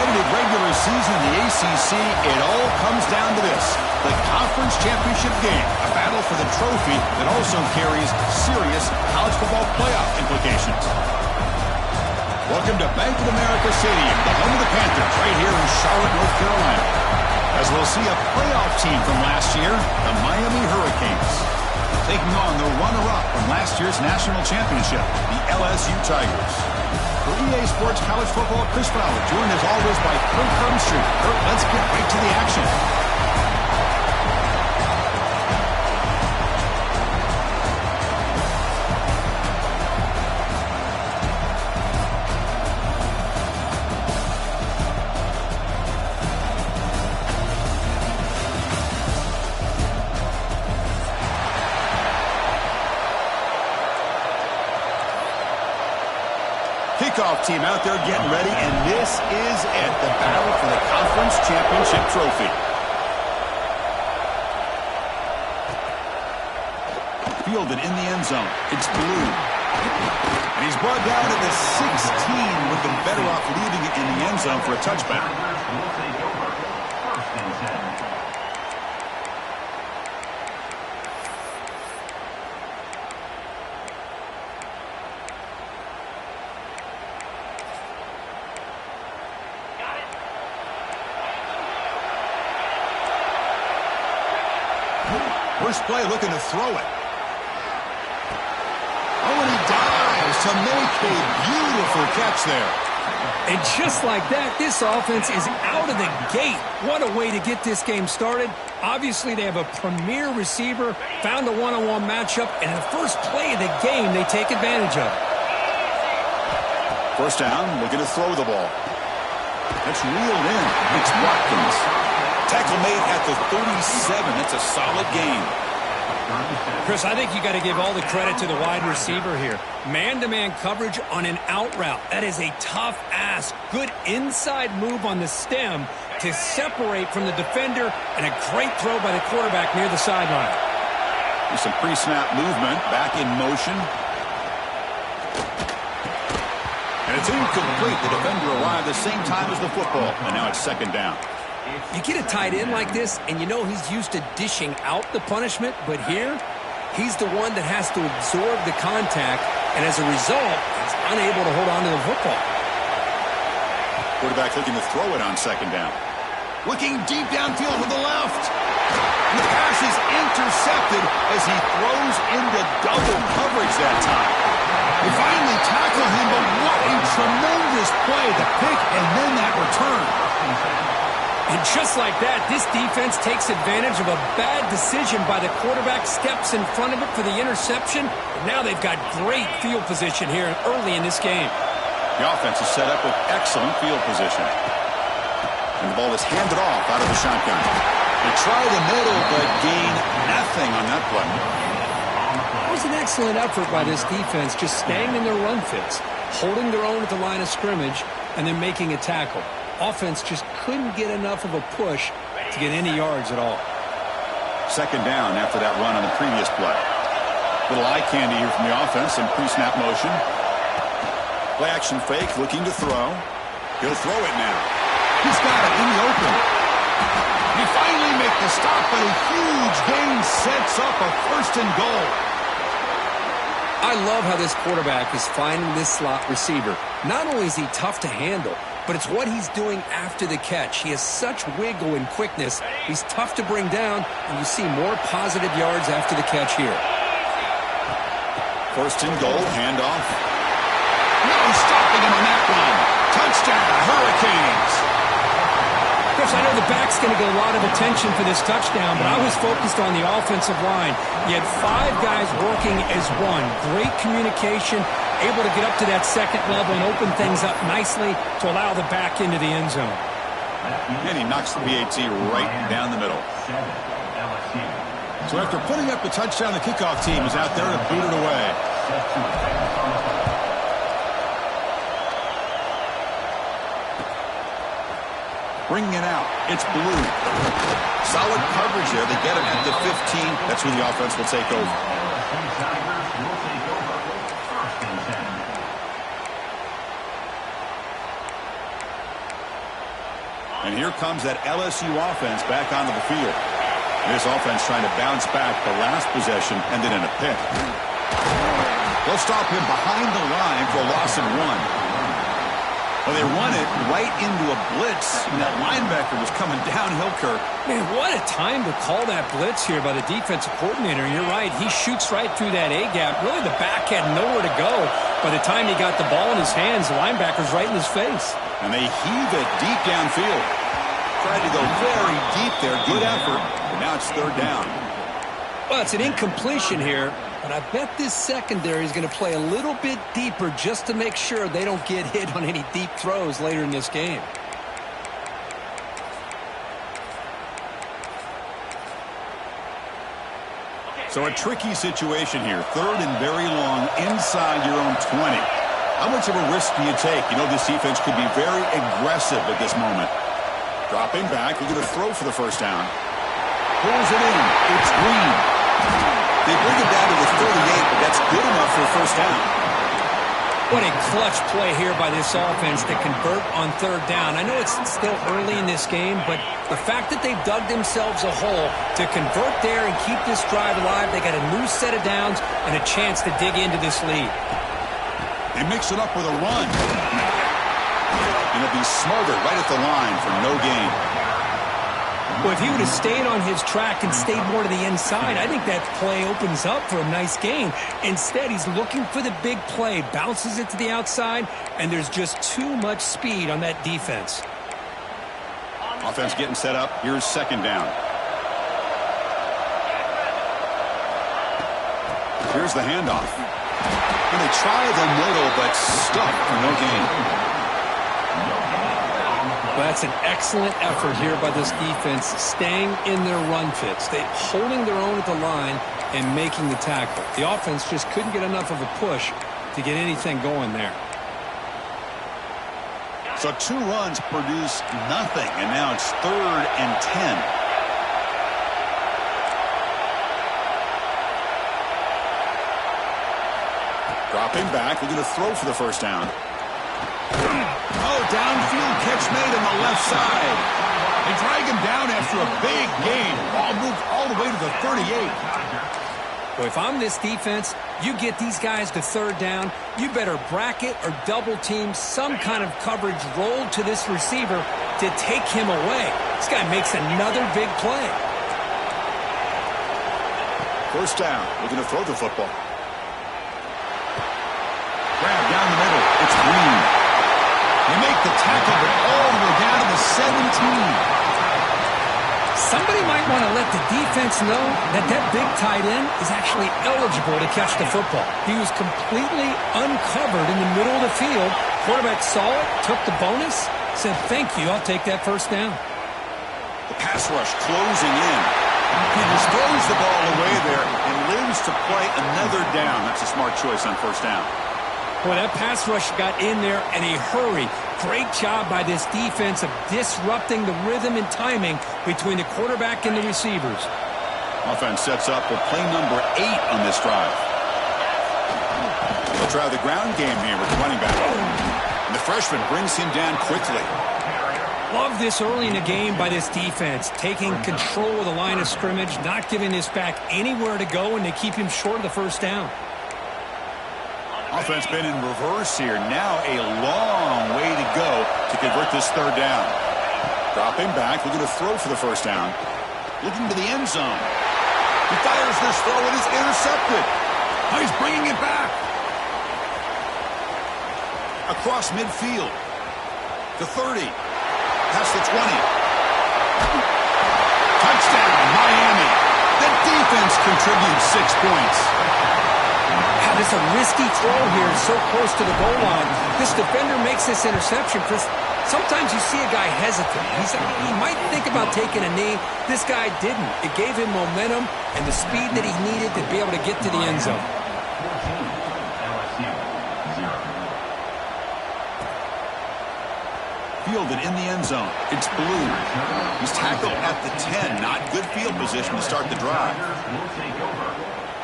competitive regular season in the ACC, it all comes down to this: the conference championship game, a battle for the trophy that also carries serious college football playoff implications. Welcome to Bank of America Stadium, the home of the Panthers, right here in Charlotte, North Carolina, as we'll see a playoff team from last year, the Miami Hurricanes, taking on the runner-up from last year's national championship, the LSU Tigers. For EA Sports College Football, Chris Fowler, joined as always by Kurt Hermstreet. Kurt, let's get right to the action. Kickoff team out there getting ready, and this is it, the battle for the conference championship trophy. Fielded in the end zone. It's blue. And he's brought down at the 16 with them better off leaving it in the end zone for a touchback. We'll take over first and 10. First play looking to throw it. Oh, and he dives to make a beautiful catch there. And just like that, this offense is out of the gate. What a way to get this game started. Obviously, they have a premier receiver, found a one-on-one matchup, and in the first play of the game, they take advantage of it. First down, looking to throw the ball. That's reeled in. It's Watkins. Tackle made at the 37. That's a solid gain. Chris, I think you got to give all the credit to the wide receiver here. Man-to-man coverage on an out route. That is a tough ask. Good inside move on the stem to separate from the defender, and a great throw by the quarterback near the sideline. There's some pre-snap movement, back in motion. And it's incomplete. The defender arrived the same time as the football, and now it's second down. You get a tight end like this, and you know he's used to dishing out the punishment, but here, he's the one that has to absorb the contact, and as a result, he's unable to hold on to the football. Quarterback looking to throw it on second down. Looking deep downfield to the left. And the pass is intercepted as he throws into double coverage that time. They finally tackle him, but what a tremendous play, the pick and then that return. And just like that, this defense takes advantage of a bad decision by the quarterback, steps in front of it for the interception. And now they've got great field position here early in this game. The offense is set up with excellent field position. And the ball is handed off out of the shotgun. They try the middle, but gain nothing on that play. It was an excellent effort by this defense, just staying in their run fits, holding their own at the line of scrimmage, and then making a tackle. Offense just couldn't get enough of a push to get any yards at all. Second down after that run on the previous play. Little eye candy here from the offense in pre-snap motion. Play action fake, looking to throw. He'll throw it now. He's got it in the open. He finally makes the stop, but a huge gain sets up a first and goal. I love how this quarterback is finding this slot receiver. Not only is he tough to handle, but it's what he's doing after the catch. He has such wiggle and quickness. He's tough to bring down, and you see more positive yards after the catch here. First and goal, handoff. No stopping him on that one. Touchdown, Hurricanes. Chris, I know the back's going to get a lot of attention for this touchdown, but I was focused on the offensive line. You had 5 guys working as one. Great communication, able to get up to that second level and open things up nicely to allow the back into the end zone. And he knocks the PAT right down the middle. So after putting up the touchdown, the kickoff team is out there to boot it away. Bringing it out. It's blue. Solid coverage there. They get him at the 15. That's who the offense will take over. And here comes that LSU offense back onto the field. This offense trying to bounce back the last possession, ended in a pick. They'll stop him behind the line for a loss of 1. Well, they run it right into a blitz, and that linebacker was coming downhill, Kirk. Man, what a time to call that blitz here by the defensive coordinator. You're right. He shoots right through that A-gap. Really, the back had nowhere to go. By the time he got the ball in his hands, the linebacker's right in his face. And they heave it deep downfield. Tried to go very deep there. Good effort. But now it's third down. Well, it's an incompletion here, but I bet this secondary is going to play a little bit deeper just to make sure they don't get hit on any deep throws later in this game. So a tricky situation here. Third and very long inside your own 20. How much of a risk do you take? You know this defense could be very aggressive at this moment. Dropping back. We're going to throw for the first down. Pulls it in. It's Green. They bring it down to the 38, but that's good enough for a first down. What a clutch play here by this offense to convert on third down. I know it's still early in this game, but the fact that they've dug themselves a hole to convert there and keep this drive alive, they got a new set of downs and a chance to dig into this lead. They mix it up with a run. And it'll be smothered right at the line for no gain. Well, if he would have stayed on his track and stayed more to the inside, I think that play opens up for a nice gain. Instead, he's looking for the big play, bounces it to the outside, and there's just too much speed on that defense. Offense getting set up. Here's second down. Here's the handoff. And they try the middle, but stuck for no gain. Well, that's an excellent effort here by this defense, staying in their run fits. They're holding their own at the line and making the tackle. The offense just couldn't get enough of a push to get anything going there. So 2 runs produce nothing, and now it's third and 10. Dropping back, we're going to throw for the first down. Oh, downfield catch made on the left side. They drag him down after a big gain. Ball moved all the way to the 38. Well, if I'm this defense, you get these guys to third down, you better bracket or double team some kind of coverage rolled to this receiver to take him away. This guy makes another big play. First down. We're going to throw the football. Grab down the middle. It's Green. They make the tackle, but all the way down to the 17. Somebody might want to let the defense know that that big tight end is actually eligible to catch the football. He was completely uncovered in the middle of the field. Quarterback saw it, took the bonus, said, thank you, I'll take that first down. The pass rush closing in. He just throws the ball away there and lives to play another down. That's a smart choice on first down. Boy, that pass rush got in there in a hurry. Great job by this defense of disrupting the rhythm and timing between the quarterback and the receivers. Offense sets up with play number 8 on this drive. They'll try the ground game here with the running back. And the freshman brings him down quickly. Love this early in the game by this defense, taking control of the line of scrimmage, not giving this back anywhere to go, and they keep him short of the first down. Offense been in reverse here. Now a long way to go to convert this third down. Dropping back. We're going to throw for the first down. Looking to the end zone. He fires this throw. It is intercepted. Now he's bringing it back. Across midfield. The 30. Past the 20. Touchdown, Miami. The defense contributes 6 points. It's a risky throw here, so close to the goal line. This defender makes this interception, Chris. Sometimes you see a guy hesitate. He might think about taking a knee. This guy didn't. It gave him momentum and the speed that he needed to be able to get to the end zone. Fielded in the end zone. It's Blue. He's tackled at the 10. Not good field position to start the drive. Will take over.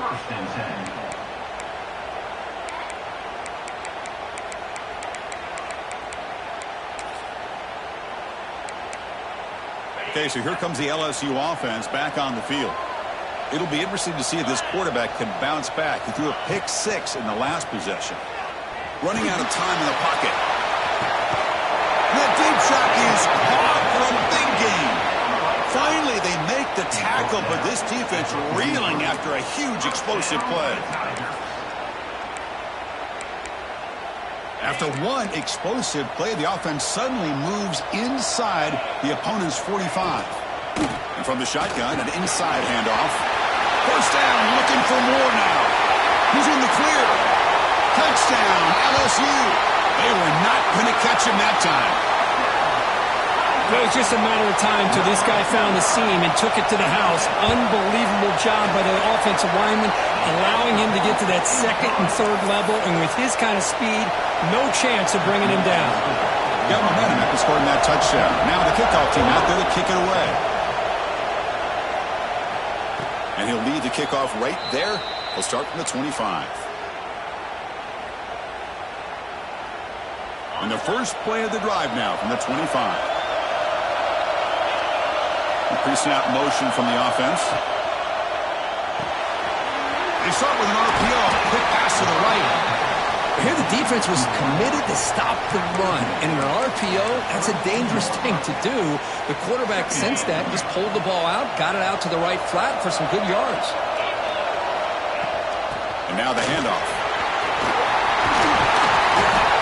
First and 10. Okay, so here comes the LSU offense back on the field. It'll be interesting to see if this quarterback can bounce back. He threw a pick 6 in the last possession. Running out of time in the pocket. That deep shot is caught for a big gain. Finally, they make the tackle, but this defense reeling after a huge explosive play. After one explosive play, the offense suddenly moves inside the opponent's 45. And from the shotgun, an inside handoff. First down, looking for more now. He's in the clear. Touchdown, LSU. They were not going to catch him that time. It was just a matter of time till this guy found the seam and took it to the house. Unbelievable job by the offensive lineman, allowing him to get to that second and third level, and with his kind of speed, no chance of bringing him down. Got momentum after scoring that touchdown. Now the kickoff team out there to kick it away. And he'll lead the kickoff right there. He'll start from the 25. And the first play of the drive now from the 25. Pre-snap motion from the offense. They start with an RPO. Quick pass to the right. Here the defense was committed to stop the run. And in an RPO, that's a dangerous thing to do. The quarterback sensed that, just pulled the ball out, got it out to the right flat for some good yards. And now the handoff.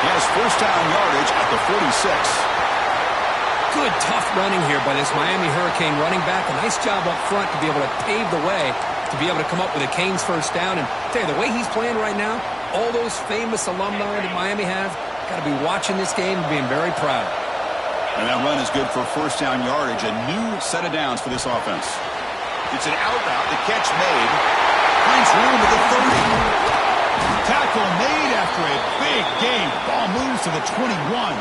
He has first down yardage at the 46. Good, tough running here by this Miami Hurricane running back. A nice job up front to be able to pave the way, to be able to come up with a Canes first down. And tell you, the way he's playing right now, all those famous alumni that Miami have, got to be watching this game and being very proud. And that run is good for first down yardage. A new set of downs for this offense. It's an out route. The catch made. Finds room at the 30. Tackle made after a big gain. Ball moves to the 21.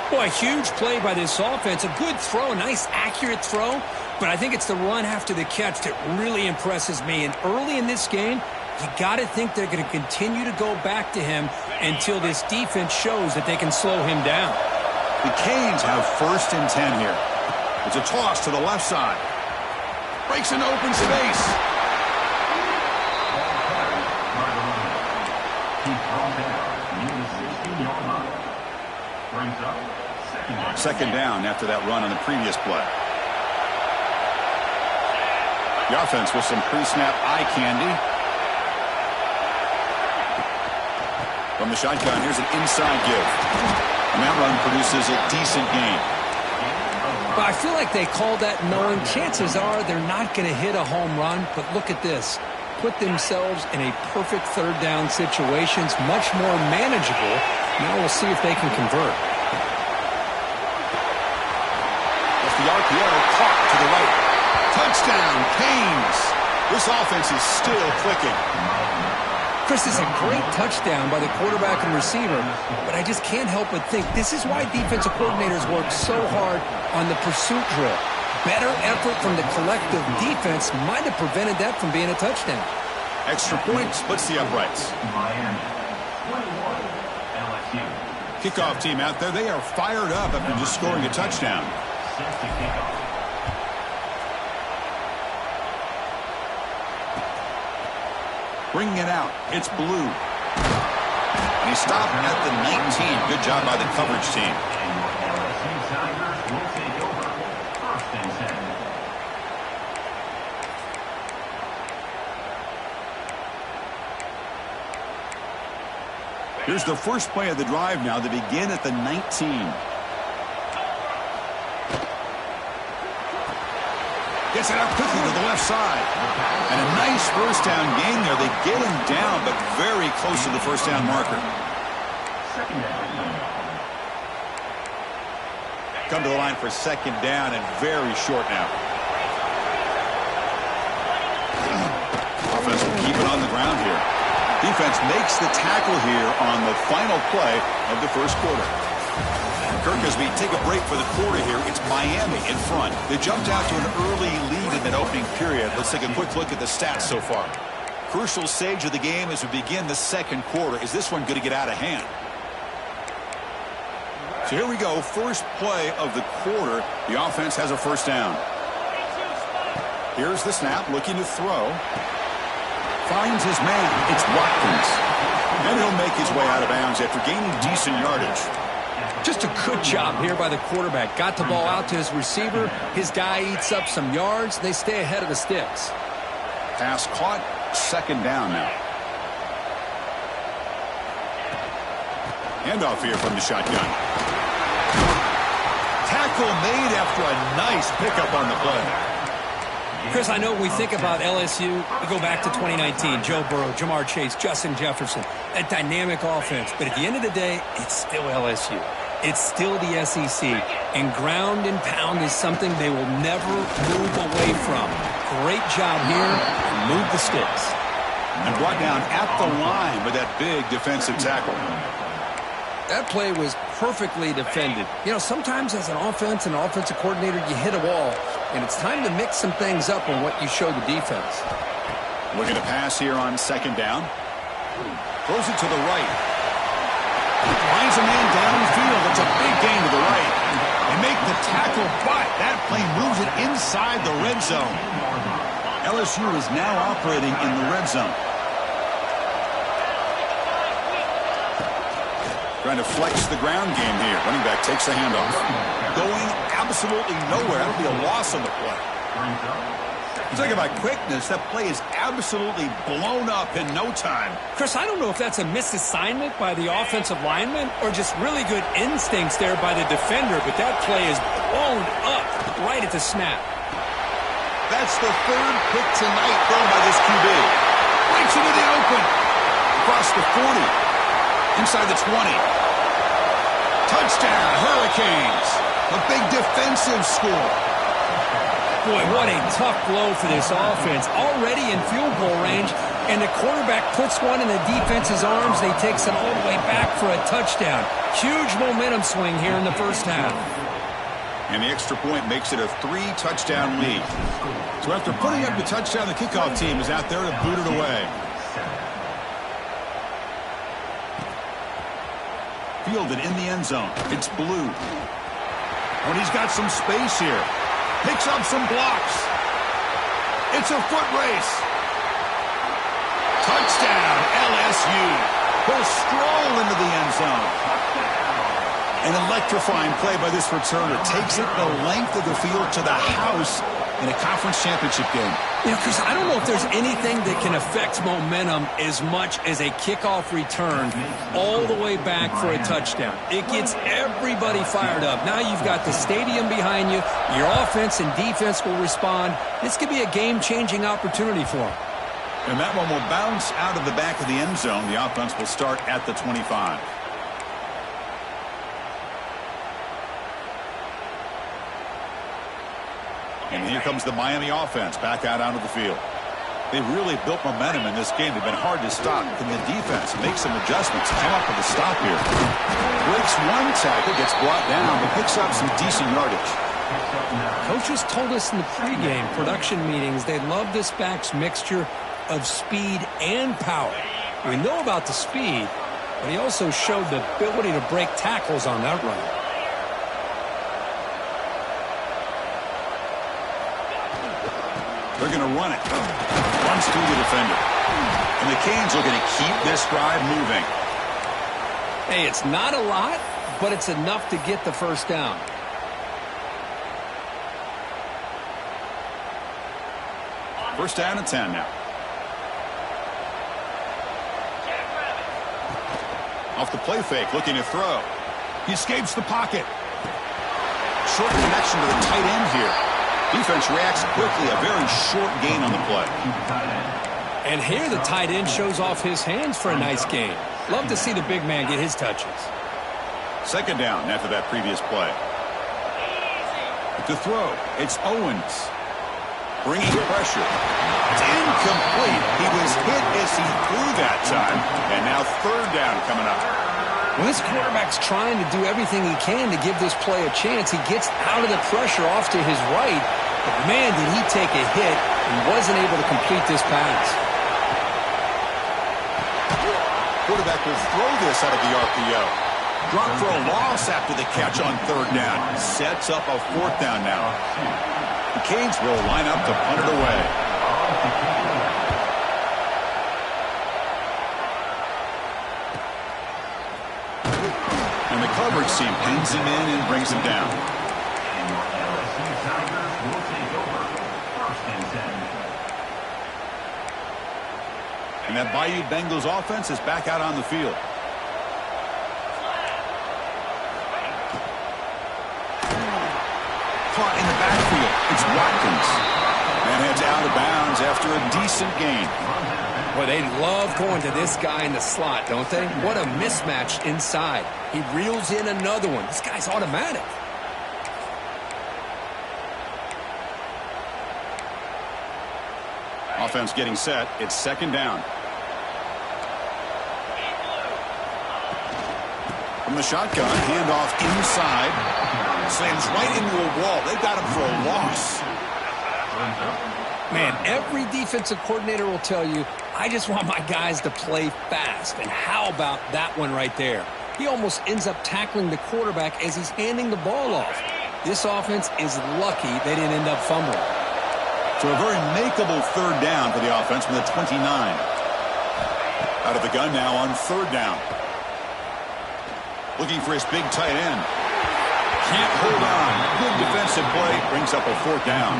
Boy, a huge play by this offense. A good throw, a nice accurate throw. But I think it's the run after the catch that really impresses me. And early in this game, you got to think they're going to continue to go back to him until this defense shows that they can slow him down. The Canes have first and 10 here. It's a toss to the left side. Breaks an open space. Second down after that run on the previous play. The offense with some pre-snap eye candy. From the shotgun, here's an inside give. And that run produces a decent gain. But I feel like they called that knowing chances are they're not going to hit a home run. But look at this. Put themselves in a perfect third down situations, much more manageable. Now we'll see if they can convert. The RPO caught to the right. Touchdown, Canes. This offense is still clicking. Chris, is a great touchdown by the quarterback and receiver, but I just can't help but think this is why defensive coordinators work so hard on the pursuit drill. Better effort from the collective defense might have prevented that from being a touchdown. Extra point splits the uprights. Kickoff team out there, they are fired up after just scoring a touchdown. Bringing it out, it's Blue. And he stopped at the 19. Good job by the coverage team. Here's the first play of the drive now to begin at the 19. Gets it out quickly to the left side. And a nice first down gain there. They get him down, but very close to the first down marker. Come to the line for second down and very short now. Offense will keep it on the ground here. Defense makes the tackle here on the final play of the first quarter. Kirk, as we take a break for the quarter here, it's Miami in front. They jumped out to an early lead in that opening period. Let's take a quick look at the stats so far. Crucial stage of the game as we begin the second quarter. Is this one going to get out of hand? So here we go, first play of the quarter. The offense has a first down. Here's the snap, looking to throw. Finds his man. It's Watkins. And he'll make his way out of bounds after gaining decent yardage. Just a good job here by the quarterback. Got the ball out to his receiver. His guy eats up some yards. They stay ahead of the sticks. Pass caught. Second down now. Handoff here from the shotgun. Tackle made after a nice pickup on the play. Chris, I know we think about LSU. We go back to 2019. Joe Burrow, Jamar Chase, Justin Jefferson. That dynamic offense. But at the end of the day, it's still LSU. It's still the SEC. And ground and pound is something they will never move away from. Great job here. And move the sticks. And brought down at the line with that big defensive tackle. That play was perfectly defended. You know, sometimes as an offense and offensive coordinator, you hit a wall, and it's time to mix some things up on what you show the defense. Looking to pass here on second down. Throws it to the right. Finds a man downfield. It's a big gain to the right. They make the tackle, but that play moves it inside the red zone. LSU is now operating in the red zone. Trying to flex the ground game here. Running back takes the handoff. Going absolutely nowhere. That'll be a loss on the play. Talking about quickness, that play is absolutely blown up in no time. Chris, I don't know if that's a misassignment by the offensive lineman or just really good instincts there by the defender, but that play is blown up right at the snap. That's the third pick tonight thrown by this QB. Breaks into the open. Across the 40. Inside the 20. Touchdown, Hurricanes. A big defensive score. Boy, what a tough blow for this offense. Already in field goal range, and the quarterback puts one in the defense's arms. They takes it all the way back for a touchdown. Huge momentum swing here in the first half. And the extra point makes it a 3-touchdown lead. So after putting up the touchdown, the kickoff team is out there to boot it away. Fielded in the end zone. It's Blue. And he's got some space here. Picks up some blocks. It's a foot race. Touchdown, LSU. He'll stroll into the end zone. An electrifying play by this returner. Takes it the length of the field to the house in a conference championship game. You know, Chris, I don't know if there's anything that can affect momentum as much as a kickoff return all the way back for a touchdown. It gets everybody fired up. Now you've got the stadium behind you. Your offense and defense will respond. This could be a game-changing opportunity for them. And that one will bounce out of the back of the end zone. The offense will start at the 25. And here comes the Miami offense back out onto the field. They've really built momentum in this game. They've been hard to stop. Can the defense make some adjustments? Come up with a stop here. Breaks one tackle, gets brought down, but picks up some decent yardage. Coaches told us in the pregame production meetings they love this back's mixture of speed and power. We know about the speed, but he also showed the ability to break tackles on that run. They're going to run it. Runs through the defender. And the Canes looking to keep this drive moving. Hey, it's not a lot, but it's enough to get the first down. First down and 10 now. Off the play fake, looking to throw. He escapes the pocket. Short connection to the tight end here. Defense reacts quickly. A very short gain on the play. And here the tight end shows off his hands for a nice gain. Love to see the big man get his touches. Second down after that previous play. To throw, it's Owens. Bringing pressure. It's incomplete. He was hit as he threw that time. And now third down coming up. Well, this quarterback's trying to do everything he can to give this play a chance. He gets out of the pressure off to his right. But, man, did he take a hit and wasn't able to complete this pass. Quarterback will throw this out of the RPO. Dropped for a loss after the catch on third down. Sets up a fourth down now. The Canes will line up to punt it away. And the coverage team pins him in and brings him down. And your LSU Tigers will take over. First and 10. And that Bayou Bengals offense is back out on the field. Caught in the backfield. It's Watkins. And heads out of bounds after a decent gain. Boy, they love going to this guy in the slot, don't they? What a mismatch inside. He reels in another one. This guy's automatic. Offense getting set. It's second down. From the shotgun, handoff inside. Slams right into a wall. They've got him for a loss. Man, every defensive coordinator will tell you, I just want my guys to play fast. And how about that one right there? He almost ends up tackling the quarterback as he's handing the ball off. This offense is lucky they didn't end up fumbling. So a very makeable third down for the offense from the 29. Out of the gun now on third down. Looking for his big tight end. Can't hold on. Good defensive play. Brings up a fourth down.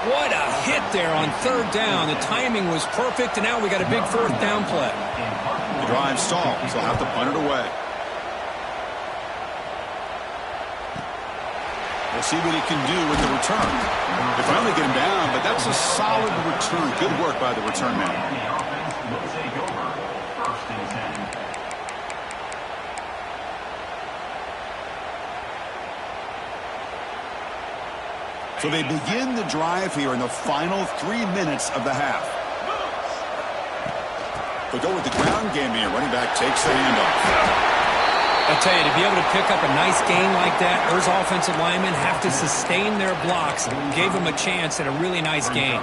What a hit there on third down. The timing was perfect, and now we got a big fourth down play. The drive stalls. They'll have to punt it away. We'll see what he can do with the return. They finally get him down, but that's a solid return. Good work by the return man. The offense will take over. First and 10. So they begin the drive here in the final 3 minutes of the half. They'll go with the ground game here. Running back takes the handoff. I'll tell you, to be able to pick up a nice gain like that, those offensive linemen have to sustain their blocks. Gave them a chance at a really nice gain.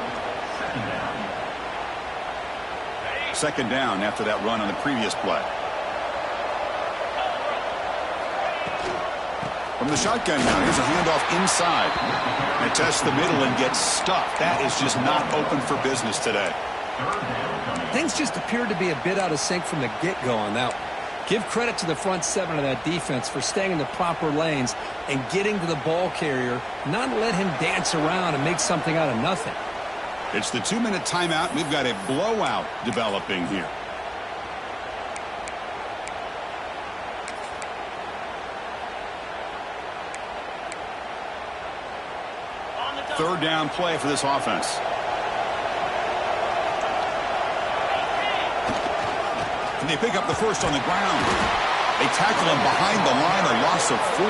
Second down after that run on the previous play. From the shotgun now, here's a handoff inside. And tests the middle and gets stuffed. That is just not open for business today. Things just appeared to be a bit out of sync from the get-go on that one. Give credit to the front seven of that defense for staying in the proper lanes and getting to the ball carrier, not let him dance around and make something out of nothing. It's the 2-minute timeout. We've got a blowout developing here. Third down play for this offense. And they pick up the first on the ground. They tackle him behind the line, a loss of 4.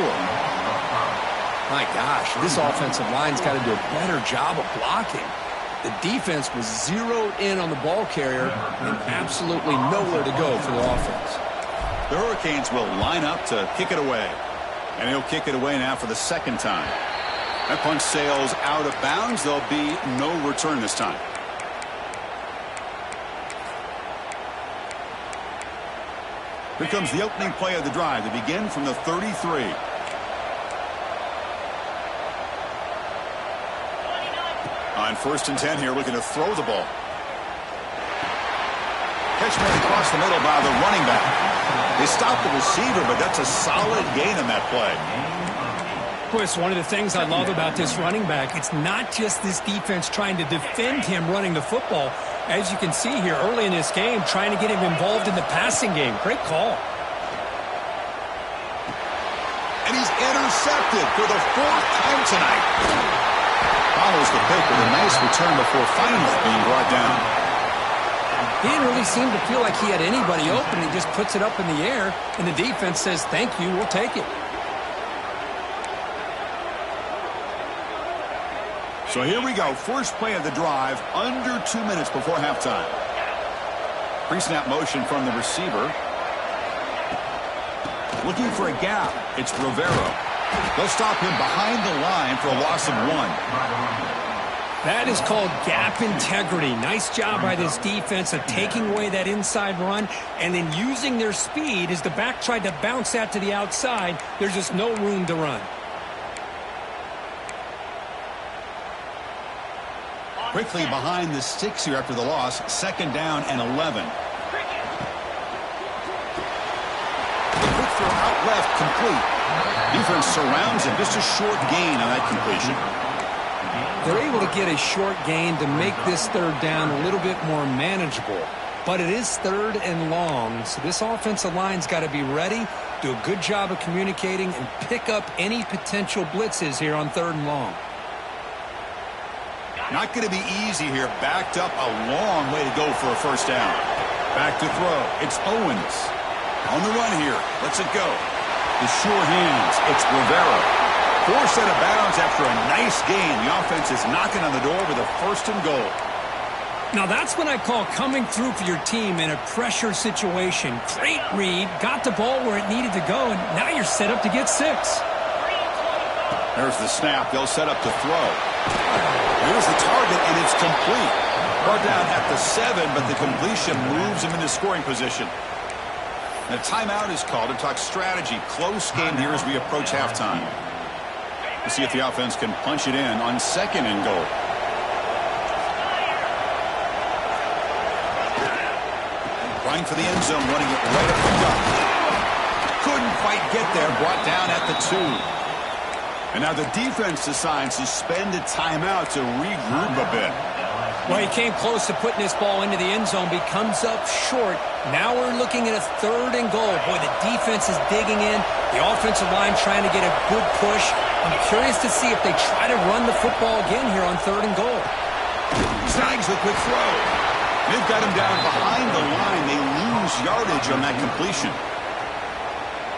My gosh, this offensive line's got to do a better job of blocking. The defense was zeroed in on the ball carrier and absolutely nowhere to go for the offense. The Hurricanes will line up to kick it away. And he'll kick it away now for the second time. That punt sails out of bounds. There'll be no return this time. Here comes the opening play of the drive to begin from the 33. On first and 10 here, looking to throw the ball. Catch made across the middle by the running back. They stop the receiver, but that's a solid gain on that play. Chris, one of the things I love about this running back, it's not just this defense trying to defend him running the football. As you can see here early in this game, trying to get him involved in the passing game. Great call. And he's intercepted for the 4th time tonight. Follows the pick with a nice return before finally being brought down. He didn't really seem to feel like he had anybody open. He just puts it up in the air, and the defense says, thank you, we'll take it. So here we go. First play of the drive, under 2 minutes before halftime. Pre-snap motion from the receiver. Looking for a gap. It's Rivero. They'll stop him behind the line for a loss of 1. That is called gap integrity. Nice job by this defense of taking away that inside run and then using their speed as the back tried to bounce that to the outside. There's just no room to run. Quickly behind the sticks here after the loss. 2nd down and 11. The quick throw out left, complete. Defense surrounds him. Just a short gain on that completion. They're able to get a short gain to make this 3rd down a little bit more manageable. But it is 3rd and long, so this offensive line's got to be ready, do a good job of communicating, and pick up any potential blitzes here on 3rd and long. Not going to be easy here. Backed up a long way to go for a 1st down. Back to throw. It's Owens. On the run here. Lets it go. The sure hands. It's Rivera. Forced out of bounds after a nice gain. The offense is knocking on the door with a 1st and goal. Now that's what I call coming through for your team in a pressure situation. Great read. Got the ball where it needed to go, and now you're set up to get 6. There's the snap. They'll set up to throw. Here's the target, and it's complete. Brought down at the 7, but the completion moves him into scoring position. And a timeout is called to talk strategy. Close game here as we approach halftime. We'll see if the offense can punch it in on 2nd and goal. Running for the end zone, running it right up the gut. Couldn't quite get there. Brought down at the 2. And now the defense decides to spend a timeout to regroup a bit. Well, he came close to putting this ball into the end zone, but he comes up short. Now we're looking at a 3rd and goal. Boy, the defense is digging in. The offensive line trying to get a good push. I'm curious to see if they try to run the football again here on 3rd and goal. Snags the quick throw. They've got him down behind the line. They lose yardage on that completion.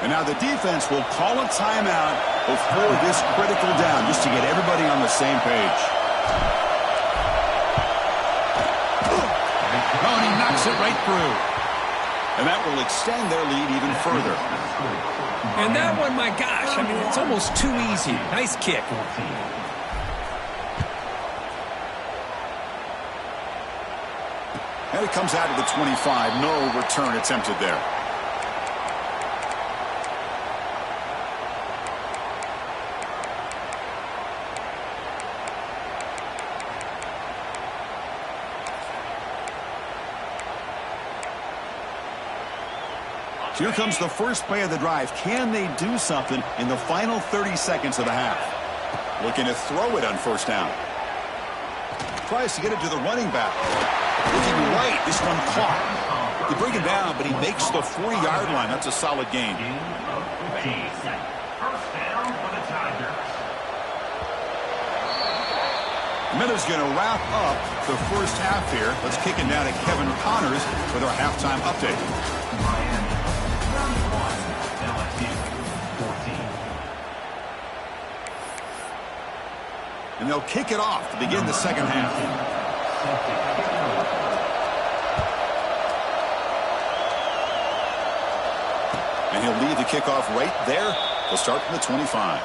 And now the defense will call a timeout before this critical down, just to get everybody on the same page. Oh, and he knocks it right through. And that will extend their lead even further. And that one, my gosh, I mean, it's almost too easy. Nice kick. And it comes out of the 25. No return attempted there. Here comes the first play of the drive. Can they do something in the final 30 seconds of the half? Looking to throw it on 1st down. Tries to get it to the running back. Looking right. This one caught. They bring him down, but he makes the 40-yard line. That's a solid gain. 1st down for the Tigers. Miller's going to wrap up the 1st half here. Let's kick it down to Kevin Connors with our halftime update. Miami. LSU 14. And they'll kick it off to begin the 2nd half. And he'll lead the kickoff right there. They'll start from the 25.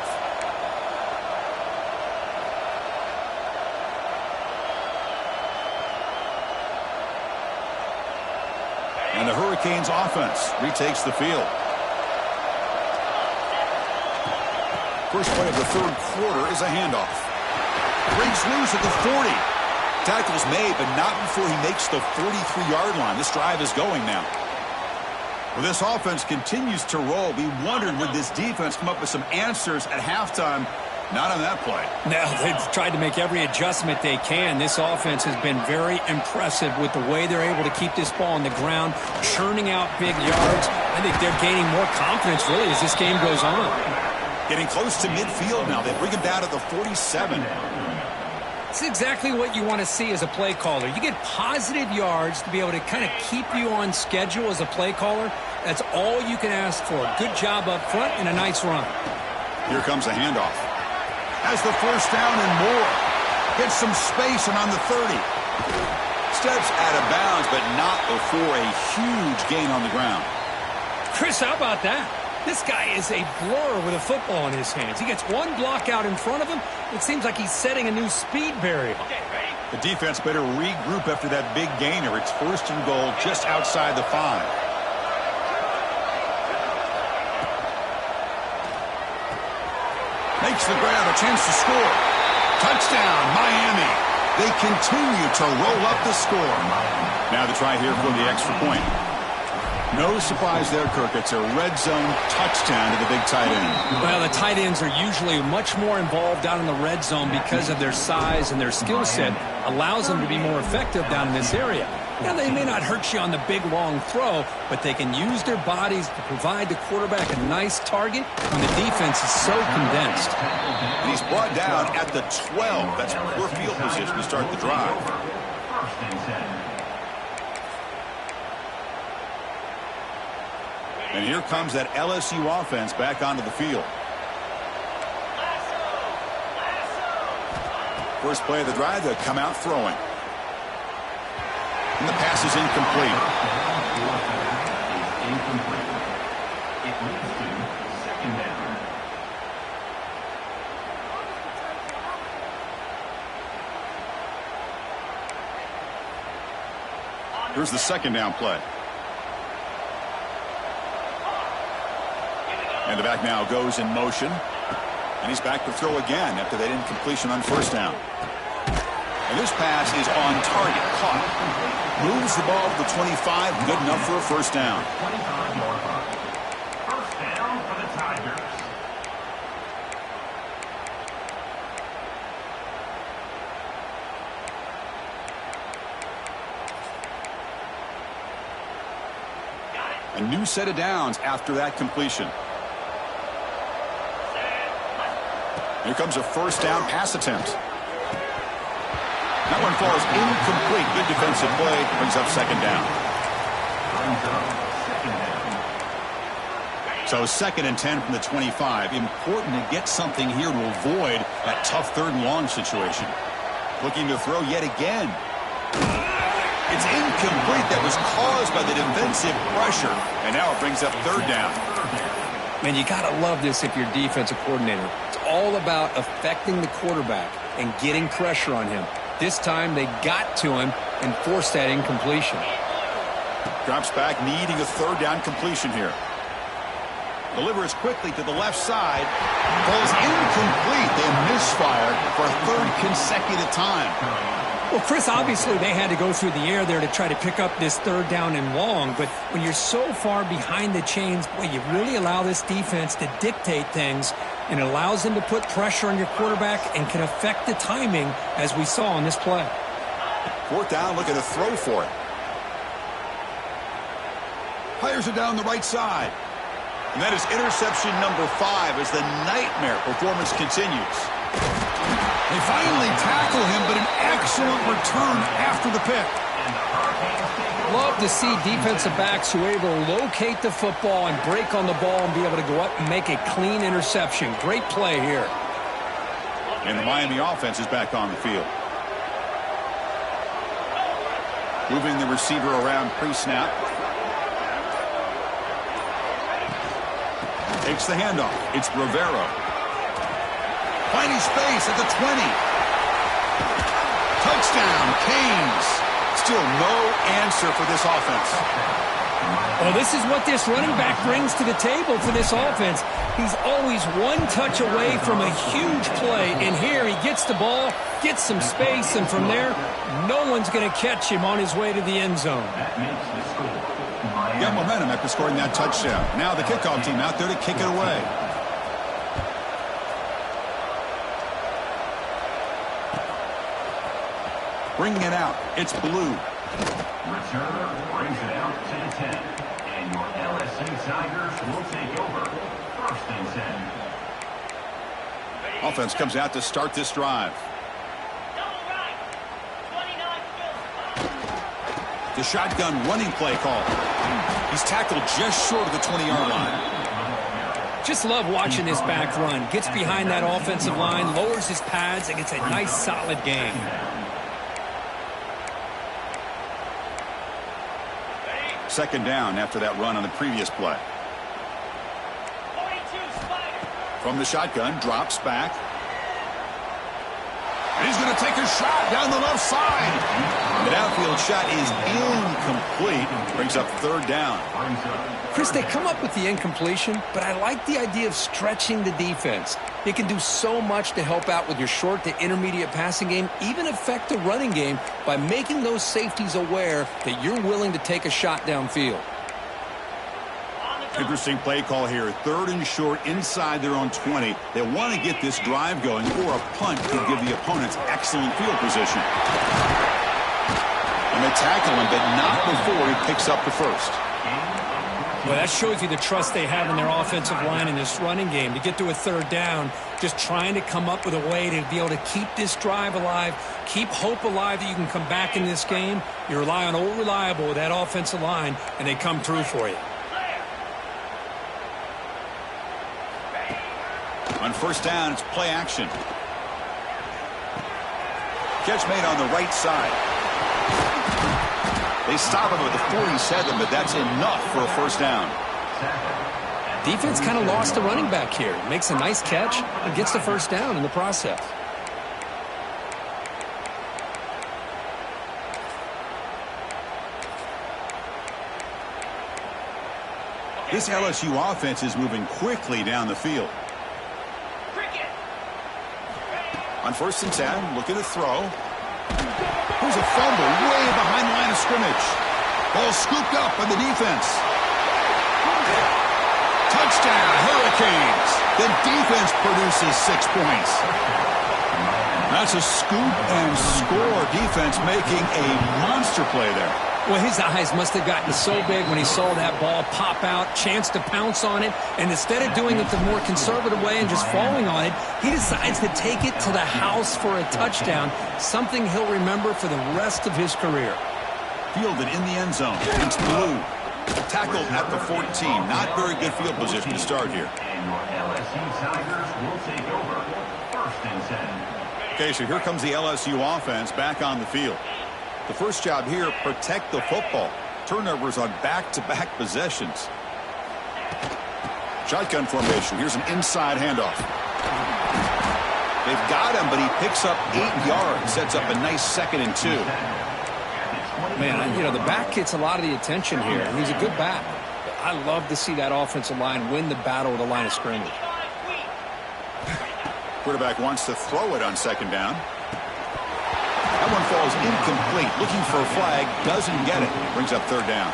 And the Hurricanes offense retakes the field. First play of the 3rd quarter is a handoff. Breaks loose at the 40. Tackles made, but not before he makes the 43-yard line. This drive is going now. Well, this offense continues to roll. We wondered, would this defense come up with some answers at halftime? Not on that play. Now, they've tried to make every adjustment they can. This offense has been very impressive with the way they're able to keep this ball on the ground, churning out big yards. I think they're gaining more confidence, really, as this game goes on. Getting close to midfield now. They bring him down to the 47. It's exactly what you want to see as a play caller. You get positive yards to be able to kind of keep you on schedule as a play caller. That's all you can ask for. Good job up front and a nice run. Here comes a handoff. Has the 1st down and more. Gets some space and on the 30. Steps out of bounds, but not before a huge gain on the ground. Chris, how about that? This guy is a blur with a football in his hands. He gets one block out in front of him. It seems like he's setting a new speed barrier. The defense better regroup after that big gainer. It's 1st and goal just outside the 5. Makes the grab, a chance to score. Touchdown, Miami. They continue to roll up the score. Now the try here for the extra point. No surprise there, Kirk. It's a red zone touchdown to the big tight end. Well, the tight ends are usually much more involved down in the red zone because of their size and their skill set. Allows them to be more effective down in this area. Now, they may not hurt you on the big, long throw, but they can use their bodies to provide the quarterback a nice target when the defense is so condensed. And he's brought down at the 12. That's poor field position to start the drive. And here comes that LSU offense back onto the field. First play of the drive, they'll come out throwing. And the pass is incomplete. It leads to 2nd down. Here's the 2nd down play. And the back now goes in motion. And he's back to throw again after that incompletion on 1st down. And this pass is on target, caught. Moves the ball to the 25, good enough for a 1st down. 25-yard line. 1st down for the Tigers. A new set of downs after that completion. Here comes a 1st down pass attempt. That one falls incomplete. Good defensive play. Brings up 2nd down. So 2nd and 10 from the 25. Important to get something here to avoid that tough 3rd and long situation. Looking to throw yet again. It's incomplete. That was caused by the defensive pressure. And now it brings up 3rd down. Man, you got to love this if you're defensive coordinator. It's all about affecting the quarterback and getting pressure on him. This time they got to him and forced that incompletion. Drops back, needing a 3rd down completion here. Delivers quickly to the left side. Falls incomplete. They misfire for a 3rd consecutive time. Well, Chris, obviously they had to go through the air there to try to pick up this 3rd down and long. But when you're so far behind the chains, boy, you really allow this defense to dictate things. And it allows them to put pressure on your quarterback and can affect the timing, as we saw on this play. 4th down, looking to throw for it. Fires it down the right side. And that is interception number 5 as the nightmare performance continues. They finally tackle him, but an excellent return after the pick. Love to see defensive backs who are able to locate the football and break on the ball and be able to go up and make a clean interception. Great play here. And the Miami offense is back on the field. Moving the receiver around pre-snap. Takes the handoff. It's Rivera. Finding space at the 20. Touchdown, Canes. Still no answer for this offense. Well, this is what this running back brings to the table for this offense. He's always one touch away from a huge play. And here he gets the ball, gets some space, and from there, no one's going to catch him on his way to the end zone. Got momentum after scoring that touchdown. Now the kickoff team out there to kick it away. Bringing it out, it's Blue. Returner brings it out to the 10. And your LSU Tigers will take over 1st and 10. Offense comes out to start this drive. The shotgun running play call. He's tackled just short of the 20-yard line. Just love watching this back run. Gets behind that offensive line, lowers his pads, and gets a nice solid gain. Second down after that run on the previous play. From the shotgun, drops back. And he's going to take a shot down the left side. The downfield shot is incomplete. Brings up third down. Chris, they come up with the incompletion, but I like the idea of stretching the defense. It can do so much to help out with your short to intermediate passing game, even affect the running game by making those safeties aware that you're willing to take a shot downfield. Interesting play call here. Third and short inside their own 20. They want to get this drive going, or a punt could give the opponents excellent field position. And they tackle him, but not before he picks up the first. Well, that shows you the trust they have in their offensive line in this running game. To get to a third down, just trying to come up with a way to be able to keep this drive alive, keep hope alive that you can come back in this game. You rely on old reliable with that offensive line, and they come through for you. On first down, it's play action. Catch made on the right side. They stop him at the 47, but that's enough for a first down. Defense kind of lost the running back here. Makes a nice catch and gets the first down in the process. This LSU offense is moving quickly down the field. On first and 10, looking to throw. Here's a fumble way behind the line of scrimmage. Ball scooped up by the defense. Touchdown, Hurricanes. The defense produces 6 points. That's a scoop and score. Defense making a monster play there. Well, his eyes must have gotten so big when he saw that ball pop out, chance to pounce on it, and instead of doing it the more conservative way and just falling on it, he decides to take it to the house for a touchdown, something he'll remember for the rest of his career. Fielded in the end zone. It's blue. Tackled at the 14. Not very good field position to start here. And your LSU Tigers will take over. First and 10. Okay, so here comes the LSU offense back on the field. The first job here, protect the football. Turnovers on back-to-back possessions. Shotgun formation. Here's an inside handoff. They've got him, but he picks up 8 yards. Sets up a nice 2nd and 2. Man, you know, the back gets a lot of the attention here. He's a good back. But I love to see that offensive line win the battle at the line of scrimmage. Quarterback wants to throw it on second down. That one falls incomplete. Looking for a flag. Doesn't get it. Brings up third down.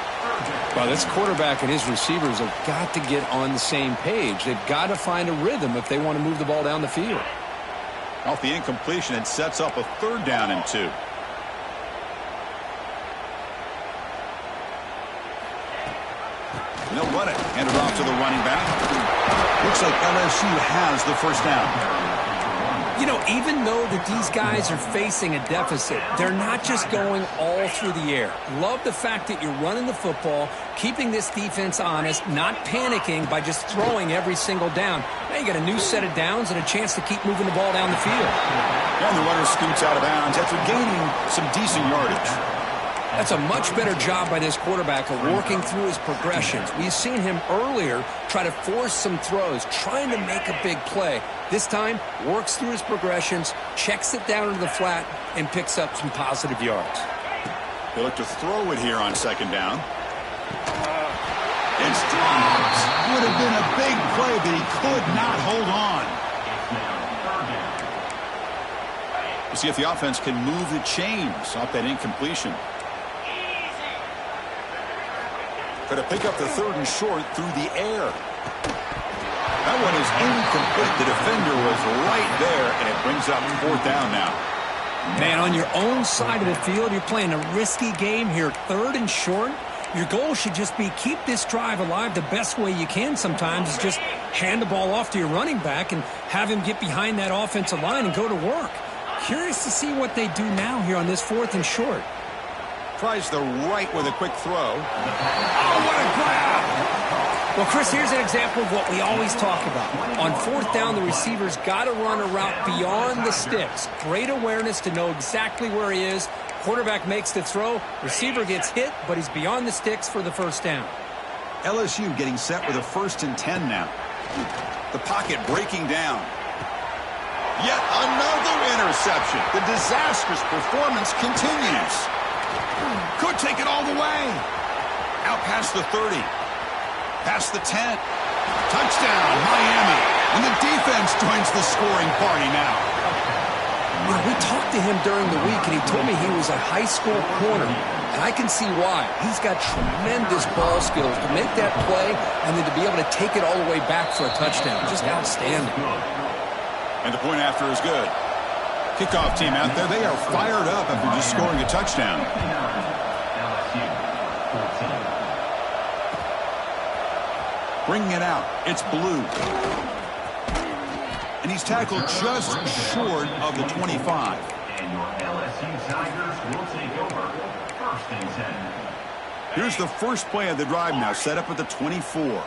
Well, this quarterback and his receivers have got to get on the same page. They've got to find a rhythm if they want to move the ball down the field. Off the incompletion, it sets up a third down and 2. They'll run it. Hand it off to the running back. Looks like LSU has the first down. You know, even though that these guys are facing a deficit, they're not just going all through the air. Love the fact that you're running the football, keeping this defense honest, not panicking by just throwing every single down. Now you got a new set of downs and a chance to keep moving the ball down the field. And the runner scoots out of bounds after gaining some decent yardage. That's a much better job by this quarterback of working through his progressions. We've seen him earlier try to force some throws, trying to make a big play. This time, works through his progressions, checks it down into the flat, and picks up some positive yards. They look to throw it here on second down. It's dropped. Would have been a big play, but he could not hold on. We'll see if the offense can move the chains off that incompletion. Going to pick up the third and short through the air. That one is incomplete. The defender was right there, and it brings up fourth down now. Man, on your own side of the field, you're playing a risky game here. Third and short. Your goal should just be keep this drive alive the best way you can sometimes is just hand the ball off to your running back and have him get behind that offensive line and go to work. Curious to see what they do now here on this fourth and short. Tries the right with a quick throw. Oh, what a grab! Well, Chris, here's an example of what we always talk about. On fourth down, the receiver's got to run a route beyond the sticks. Great awareness to know exactly where he is. Quarterback makes the throw. Receiver gets hit, but he's beyond the sticks for the first down. LSU getting set with a 1st and 10 now. The pocket breaking down. Yet another interception. The disastrous performance continues. Could take it all the way. Out past the 30. Past the 10. Touchdown, Miami. And the defense joins the scoring party now. You know, we talked to him during the week, and he told me he was a high school corner. And I can see why. He's got tremendous ball skills to make that play and then to be able to take it all the way back for a touchdown. Just outstanding. And the point after is good. Kickoff team out there, they are fired up after just scoring a touchdown. Bringing it out. It's Blue. And he's tackled just short of the 25. And your LSU Tigers will take over. First and 10. Here's the first play of the drive now, set up at the 24.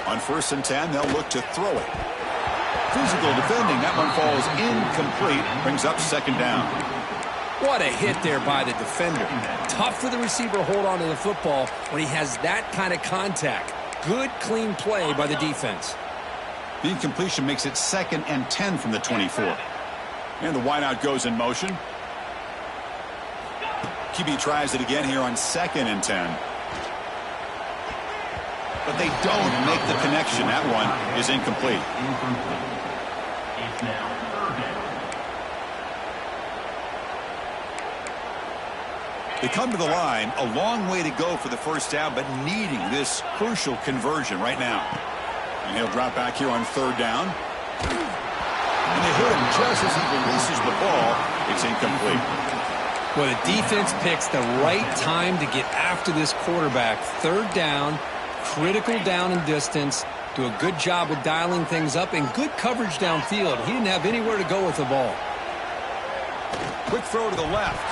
On 1st and 10, they'll look to throw it. Physical defending. That one falls incomplete. Brings up 2nd down. What a hit there by the defender. Tough for the receiver to hold on to the football when he has that kind of contact. Good, clean play by the defense. The incompletion makes it 2nd and 10 from the 24. And the wideout goes in motion. QB tries it again here on 2nd and 10. But they don't make the connection. That one is incomplete. It's now 3rd down. They come to the line, a long way to go for the first down, but needing this crucial conversion right now. And he'll drop back here on 3rd down. And they hit him just as he releases the ball. It's incomplete. Well, the defense picks the right time to get after this quarterback. 3rd down, critical down and distance. Do a good job of dialing things up and good coverage downfield. He didn't have anywhere to go with the ball. Quick throw to the left.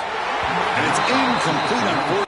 And it's incomplete on